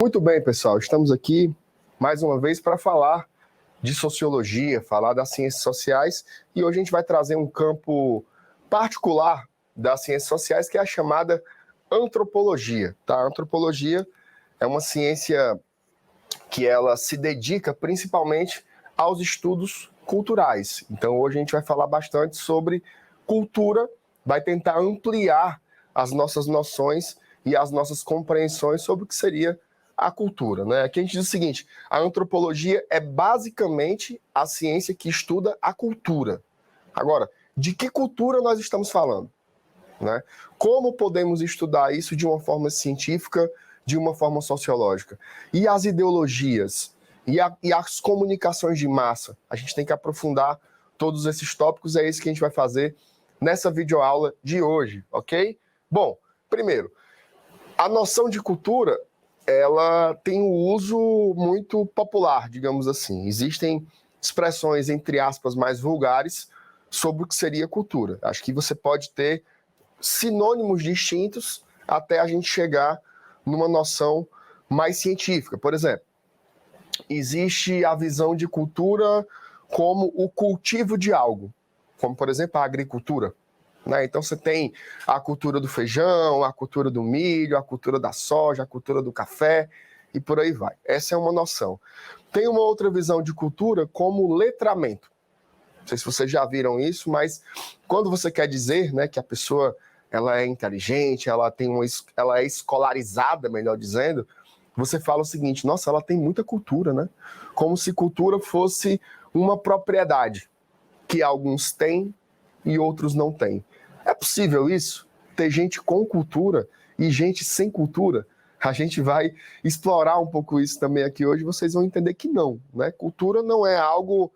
Muito bem, pessoal, estamos aqui mais uma vez para falar de sociologia, falar das ciências sociais, e hoje a gente vai trazer um campo particular das ciências sociais, que é a chamada antropologia. Tá? A antropologia é uma ciência que ela se dedica principalmente aos estudos culturais. Então hoje a gente vai falar bastante sobre cultura, vai tentar ampliar as nossas noções e as nossas compreensões sobre o que seria a cultura, né? Aqui a gente diz o seguinte: a antropologia é basicamente a ciência que estuda a cultura. Agora, de que cultura nós estamos falando? Né? Como podemos estudar isso de uma forma científica, de uma forma sociológica? E as ideologias? E as comunicações de massa? A gente tem que aprofundar todos esses tópicos, é isso que a gente vai fazer nessa videoaula de hoje, ok? Bom, primeiro, a noção de cultura, ela tem um uso muito popular, digamos assim. Existem expressões, entre aspas, mais vulgares sobre o que seria cultura. Acho que você pode ter sinônimos distintos até a gente chegar numa noção mais científica. Por exemplo, existe a visão de cultura como o cultivo de algo, como, por exemplo, a agricultura. Né? Então você tem a cultura do feijão, a cultura do milho, a cultura da soja, a cultura do café e por aí vai. Essa é uma noção. Tem uma outra visão de cultura como letramento. Não sei se vocês já viram isso, mas quando você quer dizer, né, que a pessoa ela é inteligente, ela é escolarizada, melhor dizendo, você fala o seguinte: nossa, ela tem muita cultura, né? Como se cultura fosse uma propriedade que alguns têm e outros não têm. É possível isso? Ter gente com cultura e gente sem cultura? A gente vai explorar um pouco isso também aqui hoje, vocês vão entender que não, né? Cultura não é algo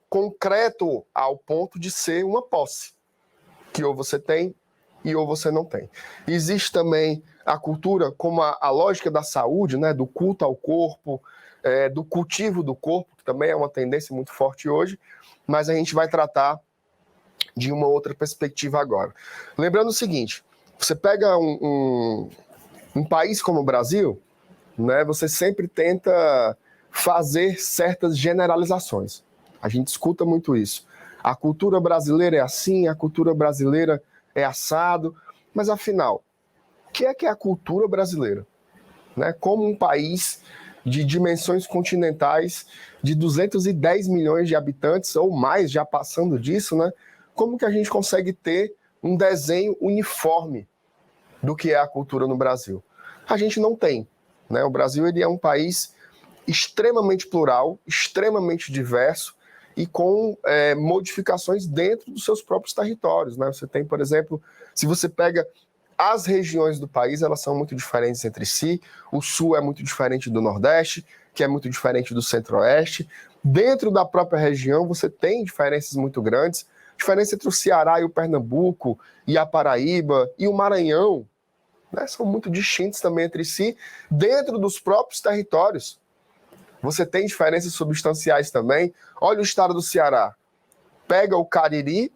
concreto ao ponto de ser uma posse, que ou você tem e ou você não tem. Existe também a cultura como a lógica da saúde, né? Do culto ao corpo, do cultivo do corpo, que também é uma tendência muito forte hoje, mas a gente vai tratar de uma outra perspectiva agora. Lembrando o seguinte: você pega um país como o Brasil, né, você sempre tenta fazer certas generalizações. A gente escuta muito isso. A cultura brasileira é assim, a cultura brasileira é assado, mas afinal, o que é a cultura brasileira? Né? Como um país de dimensões continentais, de 210 milhões de habitantes, ou mais, já passando disso, né? Como que a gente consegue ter um desenho uniforme do que é a cultura no Brasil? A gente não tem. Né? O Brasil ele é um país extremamente plural, extremamente diverso e com modificações dentro dos seus próprios territórios. Né? Você tem, por exemplo, se você pega as regiões do país, elas são muito diferentes entre si. O Sul é muito diferente do Nordeste, que é muito diferente do Centro-Oeste. Dentro da própria região, você tem diferenças muito grandes. Diferença entre o Ceará e o Pernambuco, e a Paraíba e o Maranhão, né, são muito distintos também entre si, dentro dos próprios territórios. Você tem diferenças substanciais também. Olha o estado do Ceará. Pega o Cariri,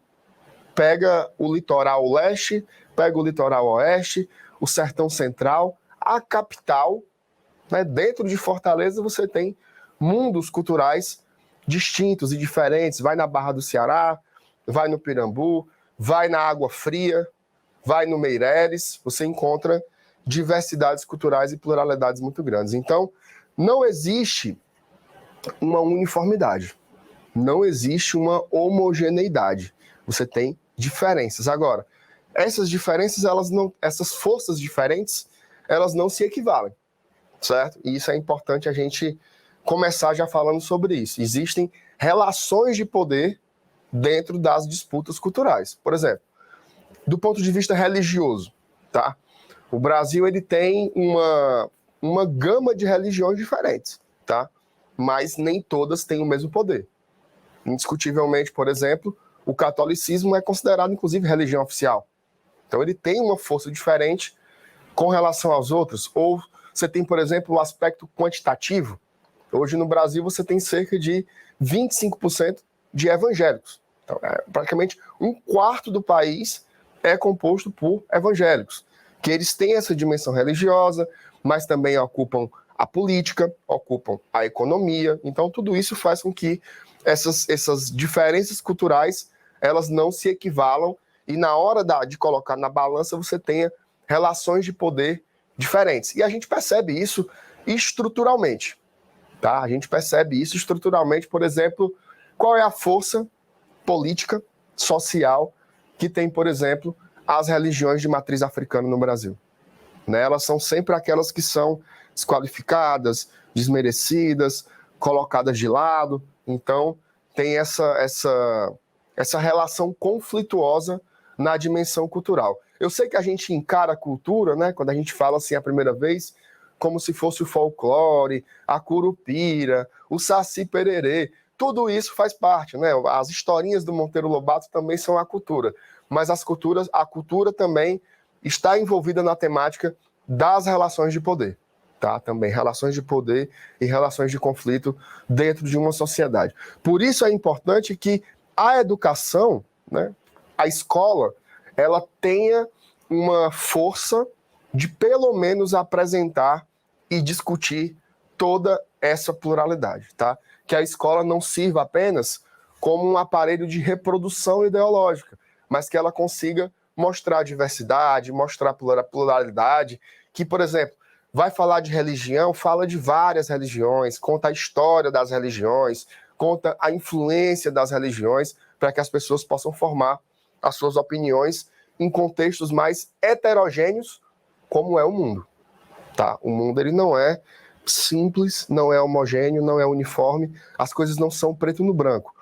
pega o litoral leste, pega o litoral oeste, o sertão central, a capital. Né, dentro de Fortaleza você tem mundos culturais distintos e diferentes. Vai na Barra do Ceará, vai no Pirambu, vai na Água Fria, vai no Meireles, você encontra diversidades culturais e pluralidades muito grandes. Então, não existe uma uniformidade, não existe uma homogeneidade. Você tem diferenças. Agora, essas diferenças, essas forças diferentes, elas não se equivalem, certo? E isso é importante a gente começar já falando sobre isso. Existem relações de poder dentro das disputas culturais. Por exemplo, do ponto de vista religioso, tá? O Brasil ele tem uma gama de religiões diferentes, tá? Mas nem todas têm o mesmo poder. Indiscutivelmente, por exemplo, o catolicismo é considerado, inclusive, religião oficial. Então ele tem uma força diferente com relação aos outros. Ou você tem, por exemplo, o aspecto quantitativo. Hoje no Brasil você tem cerca de 25% de evangélicos. Então, praticamente um quarto do país é composto por evangélicos, que eles têm essa dimensão religiosa, mas também ocupam a política, ocupam a economia. Então, tudo isso faz com que essas diferenças culturais, elas não se equivalam e na hora de colocar na balança você tenha relações de poder diferentes. E a gente percebe isso estruturalmente, tá? A gente percebe isso estruturalmente, por exemplo, qual é a força política, social, que tem, por exemplo, as religiões de matriz africana no Brasil. Né? Elas são sempre aquelas que são desqualificadas, desmerecidas, colocadas de lado. Então, tem essa relação conflituosa na dimensão cultural. Eu sei que a gente encara a cultura, né, quando a gente fala assim a primeira vez, como se fosse o folclore, a curupira, o saci pererê. Tudo isso faz parte, né? As historinhas do Monteiro Lobato também são a cultura. Mas a cultura também está envolvida na temática das relações de poder. Tá? Também relações de poder e relações de conflito dentro de uma sociedade. Por isso é importante que a educação, né, a escola, ela tenha uma força de pelo menos apresentar e discutir toda essa pluralidade, tá? Que a escola não sirva apenas como um aparelho de reprodução ideológica, mas que ela consiga mostrar a diversidade, mostrar a pluralidade, que, por exemplo, vai falar de religião, fala de várias religiões, conta a história das religiões, conta a influência das religiões, para que as pessoas possam formar as suas opiniões em contextos mais heterogêneos, como é o mundo. Tá? O mundo ele não é simples, não é homogêneo, não é uniforme, as coisas não são preto no branco.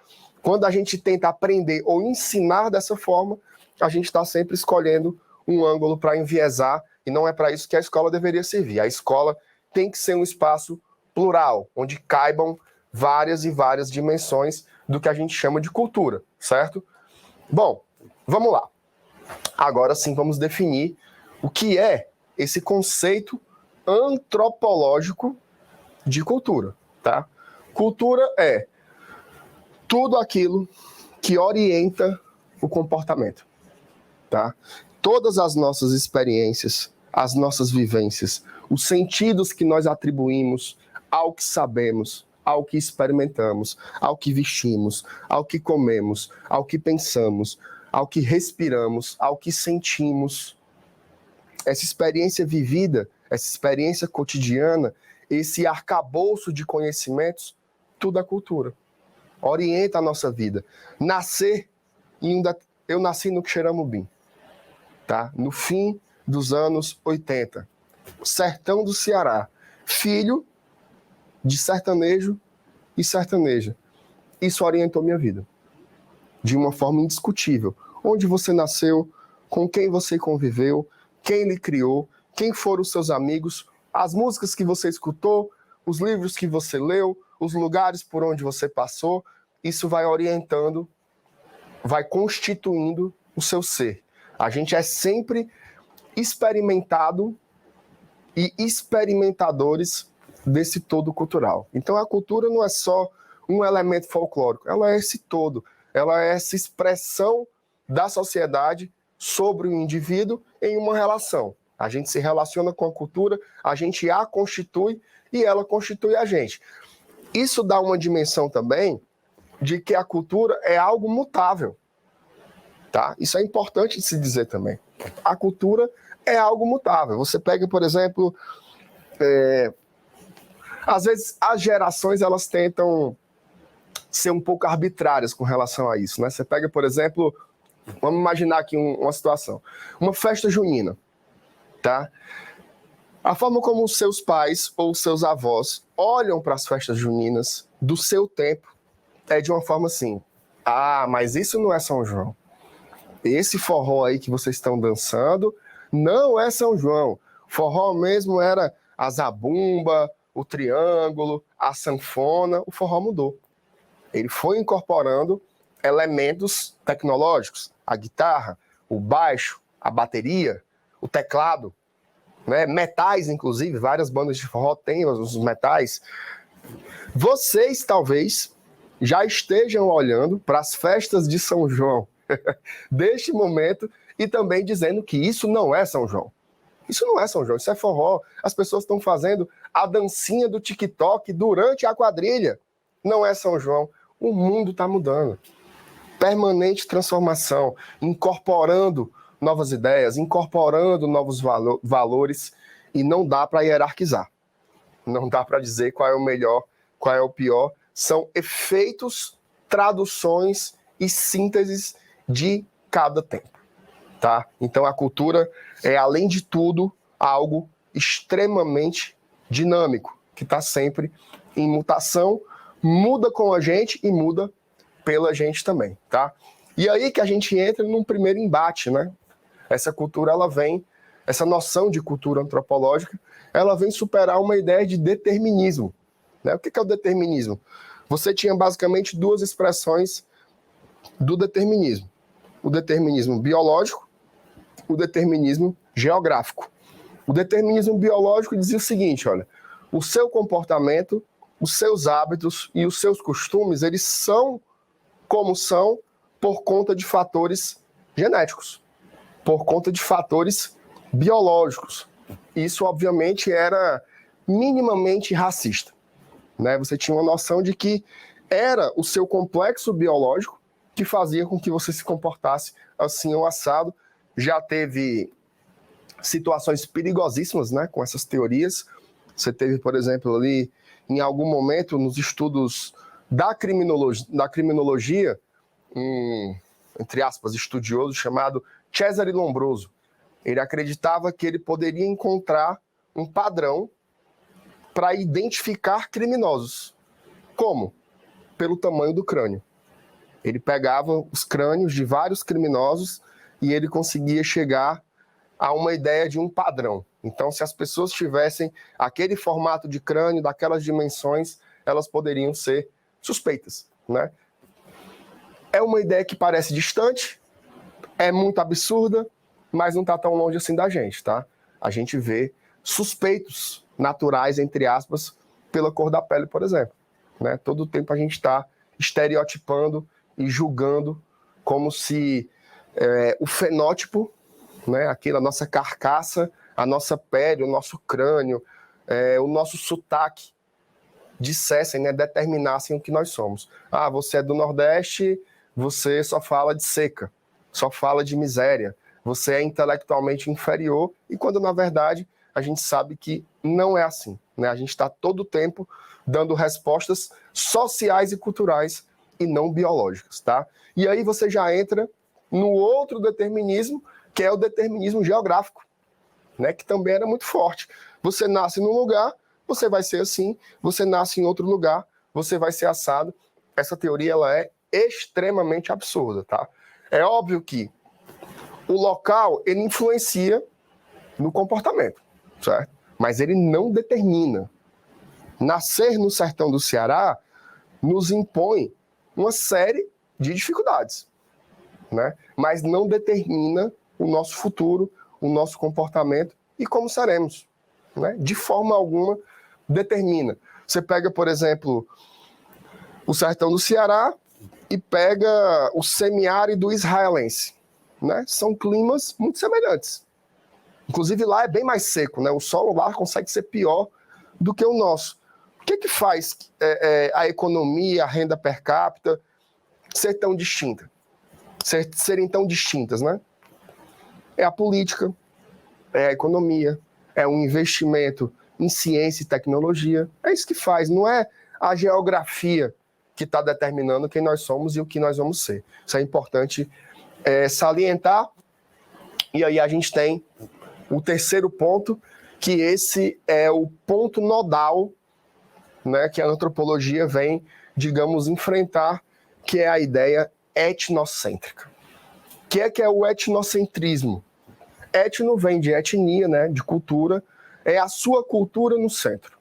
Quando a gente tenta aprender ou ensinar dessa forma, a gente está sempre escolhendo um ângulo para enviesar, e não é para isso que a escola deveria servir. A escola tem que ser um espaço plural, onde caibam várias e várias dimensões do que a gente chama de cultura, certo? Bom, vamos lá. Agora sim vamos definir o que é esse conceito antropológico de cultura, tá? Cultura é tudo aquilo que orienta o comportamento, tá? Todas as nossas experiências, as nossas vivências, os sentidos que nós atribuímos ao que sabemos, ao que experimentamos, ao que vestimos, ao que comemos, ao que pensamos, ao que respiramos, ao que sentimos. Essa experiência vivida, essa experiência cotidiana, esse arcabouço de conhecimentos, tudo é cultura. Orienta a nossa vida. Eu nasci no Xeramubim, tá? No fim dos anos 80, sertão do Ceará, filho de sertanejo e sertaneja. Isso orientou minha vida, de uma forma indiscutível. Onde você nasceu, com quem você conviveu, quem lhe criou, quem foram os seus amigos, as músicas que você escutou, os livros que você leu, os lugares por onde você passou, isso vai orientando, vai constituindo o seu ser. A gente é sempre experimentado e experimentadores desse todo cultural. Então a cultura não é só um elemento folclórico, ela é esse todo, ela é essa expressão da sociedade sobre o indivíduo em uma relação. A gente se relaciona com a cultura, a gente a constitui e ela constitui a gente. Isso dá uma dimensão também de que a cultura é algo mutável. Tá? Isso é importante de se dizer também. A cultura é algo mutável. Você pega, por exemplo, às vezes as gerações elas tentam ser um pouco arbitrárias com relação a isso. Né? Você pega, por exemplo, vamos imaginar aqui uma situação. Uma festa junina. Tá? A forma como os seus pais ou os seus avós olham para as festas juninas do seu tempo é de uma forma assim: ah, mas isso não é São João. Esse forró aí que vocês estão dançando não é São João. Forró mesmo era a zabumba, o triângulo, a sanfona. O forró mudou. Ele foi incorporando elementos tecnológicos, a guitarra, o baixo, a bateria, o teclado, né? Metais, inclusive, várias bandas de forró têm os metais. Vocês, talvez, já estejam olhando para as festas de São João deste momento e também dizendo que isso não é São João. Isso não é São João, isso é forró. As pessoas estão fazendo a dancinha do TikTok durante a quadrilha. Não é São João. O mundo está mudando. Permanente transformação, incorporando novas ideias, incorporando novos valores, e não dá para hierarquizar. Não dá para dizer qual é o melhor, qual é o pior. São efeitos, traduções e sínteses de cada tempo. Tá? Então a cultura é, além de tudo, algo extremamente dinâmico, que está sempre em mutação, muda com a gente e muda pela gente também, tá? E aí que a gente entra num primeiro embate, né? Essa cultura, ela vem, essa noção de cultura antropológica, ela vem superar uma ideia de determinismo, né? O que é o determinismo? Você tinha basicamente duas expressões do determinismo. O determinismo biológico, o determinismo geográfico. O determinismo biológico dizia o seguinte, olha, o seu comportamento, os seus hábitos e os seus costumes, eles são como são por conta de fatores genéticos, por conta de fatores biológicos. Isso, obviamente, era minimamente racista, né? Você tinha uma noção de que era o seu complexo biológico que fazia com que você se comportasse assim ou assado. Já teve situações perigosíssimas, né, com essas teorias. Você teve, por exemplo, ali, em algum momento, nos estudos da criminologia, um, entre aspas, estudioso chamado Cesare Lombroso. Ele acreditava que ele poderia encontrar um padrão para identificar criminosos. Como? Pelo tamanho do crânio. Ele pegava os crânios de vários criminosos e ele conseguia chegar a uma ideia de um padrão. Então, se as pessoas tivessem aquele formato de crânio, daquelas dimensões, elas poderiam ser suspeitas, né? É uma ideia que parece distante, é muito absurda, mas não está tão longe assim da gente, tá? A gente vê suspeitos naturais, entre aspas, pela cor da pele, por exemplo, né? Todo o tempo a gente está estereotipando e julgando como se o fenótipo, né, aquela nossa carcaça, a nossa pele, o nosso crânio, o nosso sotaque dissessem, né, determinassem o que nós somos. Ah, você é do Nordeste, você só fala de seca, só fala de miséria, você é intelectualmente inferior, e quando na verdade a gente sabe que não é assim, né? A gente está todo o tempo dando respostas sociais e culturais e não biológicas, tá? E aí você já entra no outro determinismo, que é o determinismo geográfico, né, que também era muito forte. Você nasce num lugar, você vai ser assim, você nasce em outro lugar, você vai ser assado. Essa teoria, ela é extremamente absurda, tá? É óbvio que o local, ele influencia no comportamento, certo? Mas ele não determina. Nascer no sertão do Ceará nos impõe uma série de dificuldades, né? Mas não determina o nosso futuro, o nosso comportamento e como seremos, né? De forma alguma determina. Você pega, por exemplo, o sertão do Ceará e pega o semiárido israelense, né? São climas muito semelhantes. Inclusive lá é bem mais seco, né? O solo lá consegue ser pior do que o nosso. O que faz a economia, a renda per capita ser tão distinta? Serem tão distintas, né? É a política, é a economia, é um investimento em ciência e tecnologia. É isso que faz, não é a geografia que está determinando quem nós somos e o que nós vamos ser. Isso é importante salientar. E aí a gente tem o terceiro ponto, que esse é o ponto nodal, né, que a antropologia vem, digamos, enfrentar, que é a ideia etnocêntrica. O que é o etnocentrismo? Etno vem de etnia, né, de cultura, é a sua cultura no centro.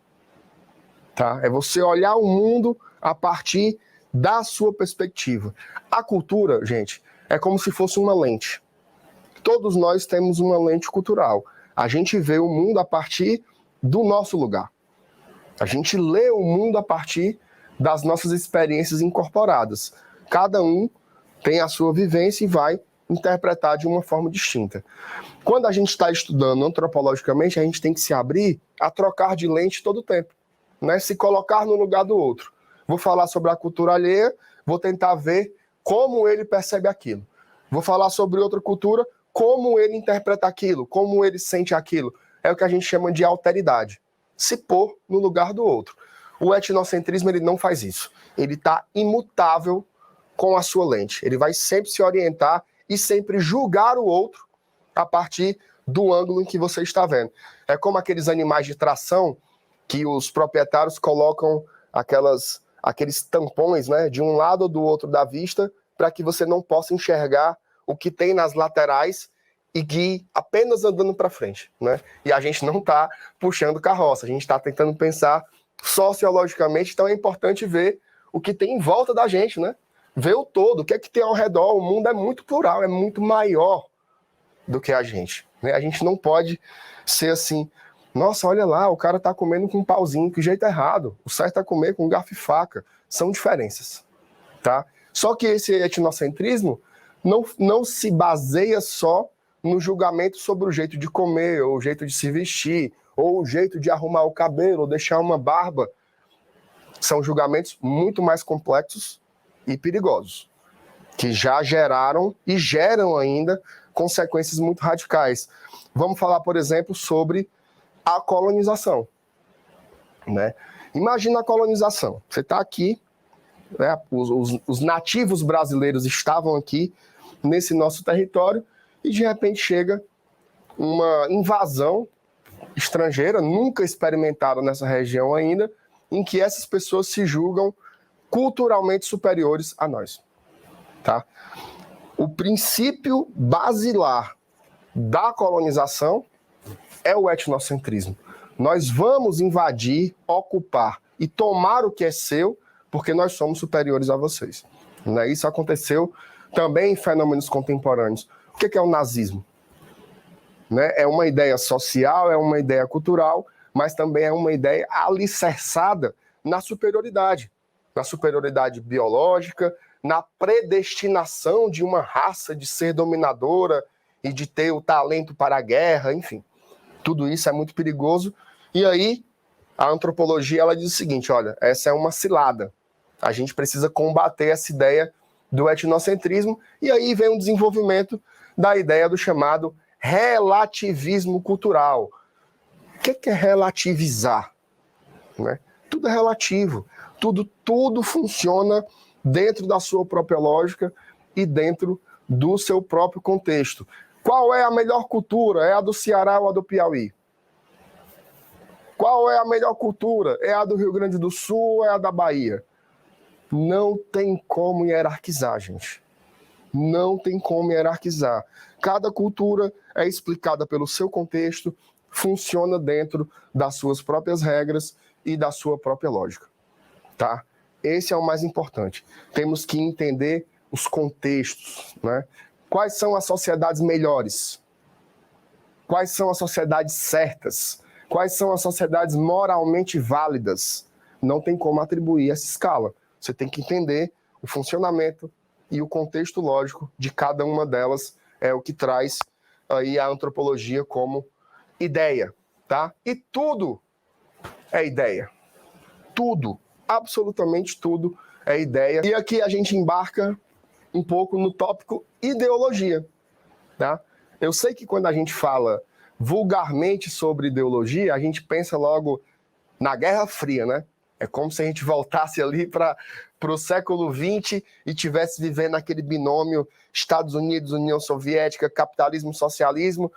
Tá? É você olhar o mundo a partir da sua perspectiva. A cultura, gente, é como se fosse uma lente. Todos nós temos uma lente cultural. A gente vê o mundo a partir do nosso lugar. A gente lê o mundo a partir das nossas experiências incorporadas. Cada um tem a sua vivência e vai interpretar de uma forma distinta. Quando a gente está estudando antropologicamente, a gente tem que se abrir a trocar de lente todo o tempo, né? Se colocar no lugar do outro. Vou falar sobre a cultura alheia, vou tentar ver como ele percebe aquilo. Vou falar sobre outra cultura, como ele interpreta aquilo, como ele sente aquilo. É o que a gente chama de alteridade. Se pôr no lugar do outro. O etnocentrismo, ele não faz isso. Ele está imutável com a sua lente. Ele vai sempre se orientar e sempre julgar o outro a partir do ângulo em que você está vendo. É como aqueles animais de tração que os proprietários colocam aqueles tampões, né, de um lado ou do outro da vista para que você não possa enxergar o que tem nas laterais e guie apenas andando para frente, né? E a gente não está puxando carroça, a gente está tentando pensar sociologicamente, então é importante ver o que tem em volta da gente, né? Ver o todo, o que é que tem ao redor. O mundo é muito plural, é muito maior do que a gente, né? A gente não pode ser assim, nossa, olha lá, o cara está comendo com um pauzinho, que jeito errado. O certo é comer com garfo e faca. São diferenças, tá? Só que esse etnocentrismo não se baseia só no julgamento sobre o jeito de comer, ou o jeito de se vestir, ou o jeito de arrumar o cabelo, ou deixar uma barba. São julgamentos muito mais complexos e perigosos, que já geraram e geram ainda consequências muito radicais. Vamos falar, por exemplo, sobre a colonização, né? Imagina a colonização. Você está aqui, né? Os nativos brasileiros estavam aqui nesse nosso território e de repente chega uma invasão estrangeira, nunca experimentada nessa região ainda, em que essas pessoas se julgam culturalmente superiores a nós, tá? O princípio basilar da colonização é o etnocentrismo. Nós vamos invadir, ocupar e tomar o que é seu porque nós somos superiores a vocês, né? Isso aconteceu também em fenômenos contemporâneos. O que é o nazismo? Né? É uma ideia social, é uma ideia cultural, mas também é uma ideia alicerçada na superioridade biológica, na predestinação de uma raça de ser dominadora e de ter o talento para a guerra, enfim. Tudo isso é muito perigoso. E aí, a antropologia ela diz o seguinte, olha, essa é uma cilada. A gente precisa combater essa ideia do etnocentrismo, e aí vem um desenvolvimento da ideia do chamado relativismo cultural. O que é relativizar? Né? Tudo é relativo. Tudo funciona dentro da sua própria lógica e dentro do seu próprio contexto. Qual é a melhor cultura? É a do Ceará ou a do Piauí? Qual é a melhor cultura? É a do Rio Grande do Sul ou é a da Bahia? Não tem como hierarquizar, gente. Não tem como hierarquizar. Cada cultura é explicada pelo seu contexto, funciona dentro das suas próprias regras e da sua própria lógica, tá? Esse é o mais importante. Temos que entender os contextos, né? Quais são as sociedades melhores? Quais são as sociedades certas? Quais são as sociedades moralmente válidas? Não tem como atribuir essa escala. Você tem que entender o funcionamento e o contexto lógico de cada uma delas, é o que traz aí a antropologia como ideia, tá? E tudo é ideia. Tudo, absolutamente tudo é ideia. E aqui a gente embarca um pouco no tópico ideologia, tá? Eu sei que quando a gente fala vulgarmente sobre ideologia, a gente pensa logo na Guerra Fria, né? É como se a gente voltasse ali para o século XX e tivesse vivendo aquele binômio Estados Unidos, União Soviética, capitalismo, socialismo.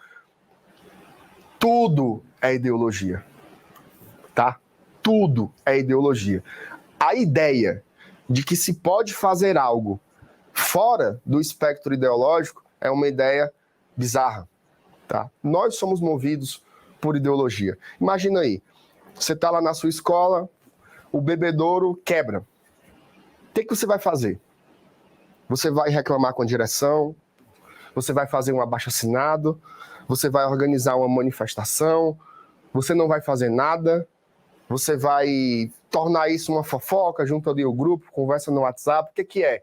Tudo é ideologia, tá? Tudo é ideologia. A ideia de que se pode fazer algo fora do espectro ideológico é uma ideia bizarra, tá? Nós somos movidos por ideologia. Imagina aí, você está lá na sua escola, o bebedouro quebra. O que você vai fazer? Você vai reclamar com a direção? Você vai fazer um abaixo-assinado? Você vai organizar uma manifestação? Você não vai fazer nada? Você vai tornar isso uma fofoca, junto ali o grupo, conversa no WhatsApp? O que é?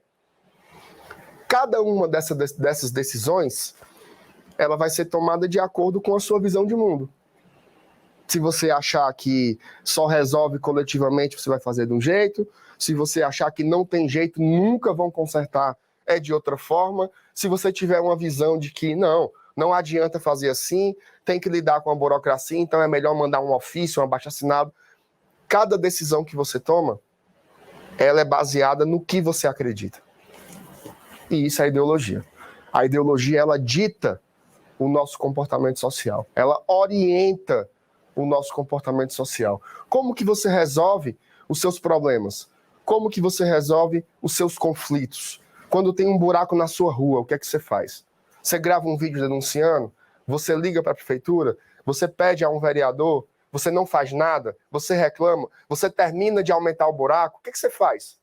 Cada uma dessas decisões, ela vai ser tomada de acordo com a sua visão de mundo. Se você achar que só resolve coletivamente, você vai fazer de um jeito. Se você achar que não tem jeito, nunca vão consertar, é de outra forma. Se você tiver uma visão de que não adianta fazer assim, tem que lidar com a burocracia, então é melhor mandar um ofício, um abaixo-assinado. Cada decisão que você toma, ela é baseada no que você acredita. E isso é a ideologia. A ideologia, ela dita o nosso comportamento social. Ela orienta o nosso comportamento social. Como que você resolve os seus problemas? Como que você resolve os seus conflitos? Quando tem um buraco na sua rua, o que é que você faz? Você grava um vídeo denunciando? Você liga para a prefeitura? Você pede a um vereador? Você não faz nada? Você reclama? Você termina de aumentar o buraco? O que é que você faz?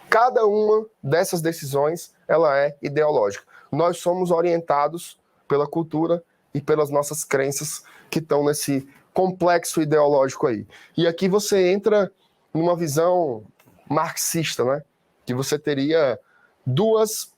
Cada uma dessas decisões, ela é ideológica. Nós somos orientados pela cultura e pelas nossas crenças que estão nesse complexo ideológico aí. E aqui você entra numa visão marxista, né? Que você teria duas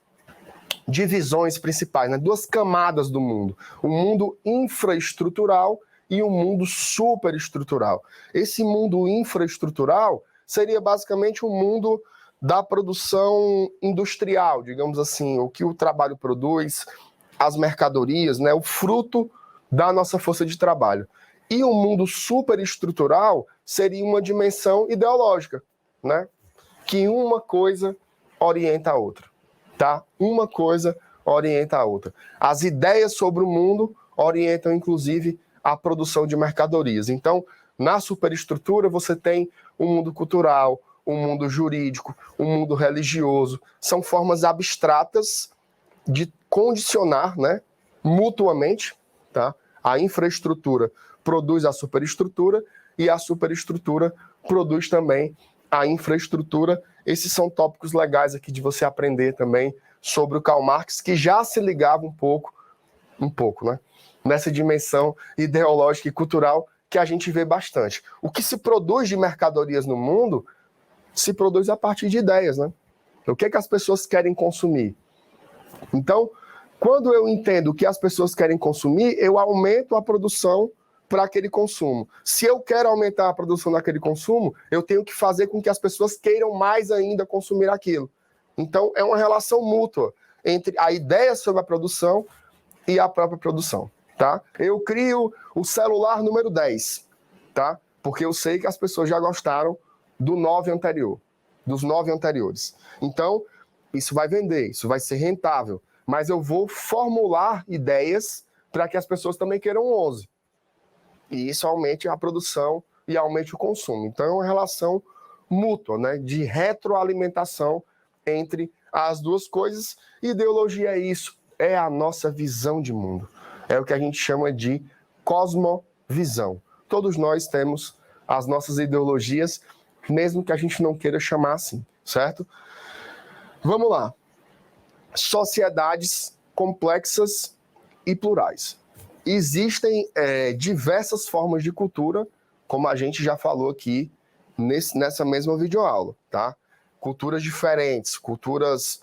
divisões principais, né? Duas camadas do mundo. O mundo infraestrutural e o mundo superestrutural. Esse mundo infraestrutural seria basicamente o mundo da produção industrial, digamos assim, o que o trabalho produz, as mercadorias, né? O fruto da nossa força de trabalho. E o mundo superestrutural seria uma dimensão ideológica, né? Que uma coisa orienta a outra, tá? Uma coisa orienta a outra. As ideias sobre o mundo orientam, inclusive, a produção de mercadorias. Então, na superestrutura, você tem o mundo cultural, o mundo jurídico, o mundo religioso. São formas abstratas de condicionar, né, mutuamente, tá? A infraestrutura produz a superestrutura e a superestrutura produz também a infraestrutura. Esses são tópicos legais aqui de você aprender também sobre o Karl Marx, que já se ligava um pouco, né, nessa dimensão ideológica e cultural que a gente vê bastante. O que se produz de mercadorias no mundo se produz a partir de ideias, né? O que é que as pessoas querem consumir? Então, quando eu entendo o que as pessoas querem consumir, eu aumento a produção para aquele consumo. Se eu quero aumentar a produção daquele consumo, eu tenho que fazer com que as pessoas queiram mais ainda consumir aquilo. Então, é uma relação mútua entre a ideia sobre a produção e a própria produção, tá? Eu crio o celular número 10, tá? Porque eu sei que as pessoas já gostaram do 9 anterior, dos 9 anteriores. Então, isso vai vender, isso vai ser rentável. Mas eu vou formular ideias para que as pessoas também queiram 11. E isso aumente a produção e aumente o consumo. Então é uma relação mútua, né, de retroalimentação entre as duas coisas. Ideologia é isso, é a nossa visão de mundo. É o que a gente chama de cosmovisão. Todos nós temos as nossas ideologias, mesmo que a gente não queira chamar assim, certo? Vamos lá. Sociedades complexas e plurais. Existem diversas formas de cultura, como a gente já falou aqui nessa mesma videoaula, tá? Culturas diferentes, culturas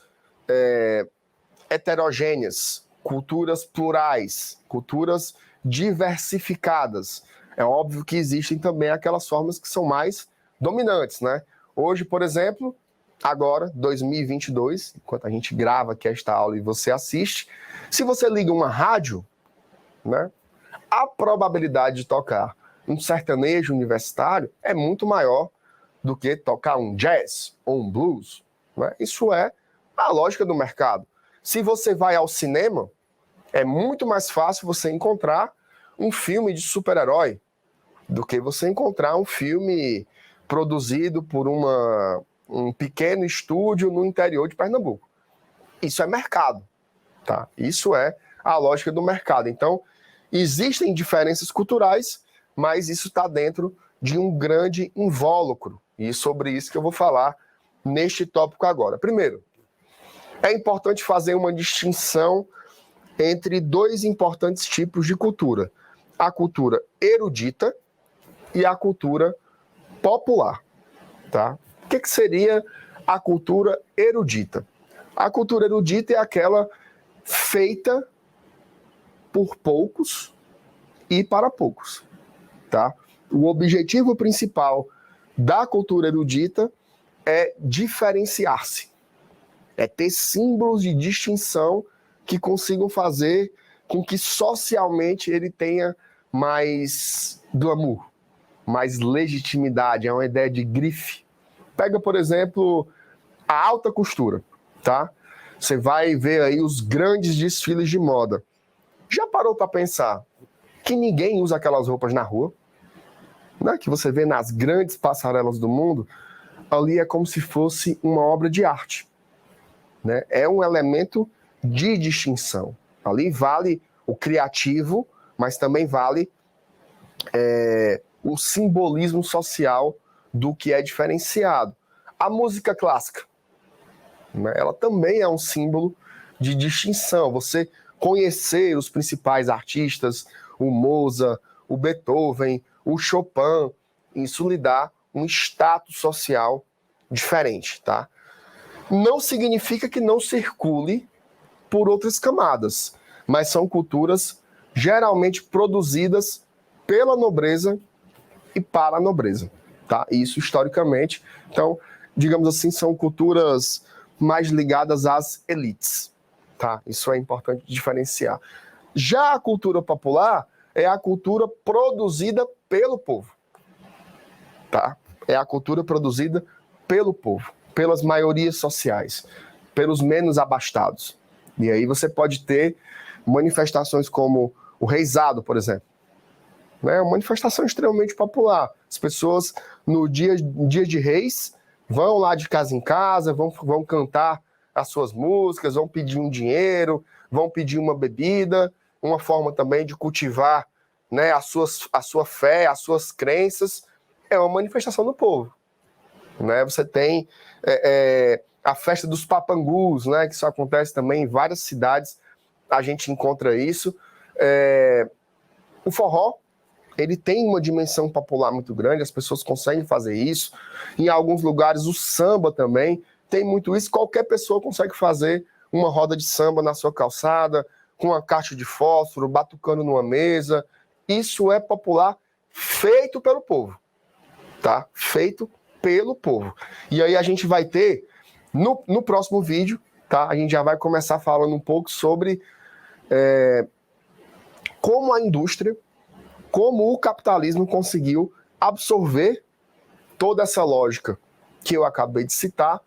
heterogêneas, culturas plurais, culturas diversificadas. É óbvio que existem também aquelas formas que são mais dominantes, né? Hoje, por exemplo, agora, 2022, enquanto a gente grava aqui esta aula e você assiste, se você liga uma rádio, né, a probabilidade de tocar um sertanejo universitário é muito maior do que tocar um jazz ou um blues, né? Isso é a lógica do mercado. Se você vai ao cinema, é muito mais fácil você encontrar um filme de super-herói do que você encontrar um filme produzido por um pequeno estúdio no interior de Pernambuco. Isso é mercado, tá? Isso é a lógica do mercado. Então, existem diferenças culturais, mas isso está dentro de um grande invólucro. E é sobre isso que eu vou falar neste tópico agora. Primeiro, é importante fazer uma distinção entre dois importantes tipos de cultura. A cultura erudita e a cultura popular, tá? O que seria a cultura erudita? A cultura erudita é aquela feita por poucos e para poucos, tá? O objetivo principal da cultura erudita é diferenciar-se, é ter símbolos de distinção que consigam fazer com que socialmente ele tenha mais glamour, mais legitimidade, é uma ideia de grife. Pega, por exemplo, a alta costura, tá? Você vai ver aí os grandes desfiles de moda. Já parou para pensar que ninguém usa aquelas roupas na rua? Né? Que você vê nas grandes passarelas do mundo, ali é como se fosse uma obra de arte. Né? É um elemento de distinção. Ali vale o criativo, mas também vale o simbolismo social do que é diferenciado. A música clássica, né? Ela também é um símbolo de distinção. Você conhecer os principais artistas, o Mozart, o Beethoven, o Chopin, isso lhe dá um status social diferente, tá? Não significa que não circule por outras camadas, mas são culturas geralmente produzidas pela nobreza e para a nobreza, tá? Isso historicamente. Então, digamos assim, são culturas mais ligadas às elites, tá? Isso é importante diferenciar. Já a cultura popular é a cultura produzida pelo povo, tá? É a cultura produzida pelo povo, pelas maiorias sociais, pelos menos abastados. E aí você pode ter manifestações como o reizado, por exemplo. É uma manifestação extremamente popular. As pessoas, no dia de Reis, vão lá de casa em casa, vão cantar as suas músicas, vão pedir um dinheiro, vão pedir uma bebida, uma forma também de cultivar, né, a sua fé, as suas crenças. É uma manifestação do povo. Né? Você tem a festa dos papangus, né, que isso acontece também em várias cidades, a gente encontra isso. O forró, ele tem uma dimensão popular muito grande, as pessoas conseguem fazer isso. Em alguns lugares, o samba também tem muito isso. Qualquer pessoa consegue fazer uma roda de samba na sua calçada, com uma caixa de fósforo, batucando numa mesa. Isso é popular, feito pelo povo, tá? Feito pelo povo. E aí a gente vai ter, no próximo vídeo, tá? A gente já vai começar falando um pouco sobre como a indústria, como o capitalismo conseguiu absorver toda essa lógica que eu acabei de citar,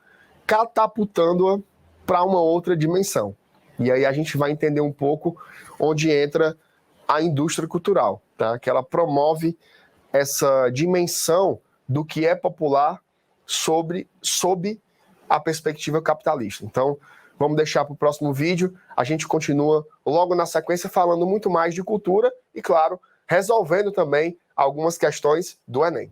catapultando-a para uma outra dimensão. E aí a gente vai entender um pouco onde entra a indústria cultural, tá? Que ela promove essa dimensão do que é popular sob a perspectiva capitalista. Então, vamos deixar para o próximo vídeo. A gente continua logo na sequência falando muito mais de cultura e, claro, resolvendo também algumas questões do Enem.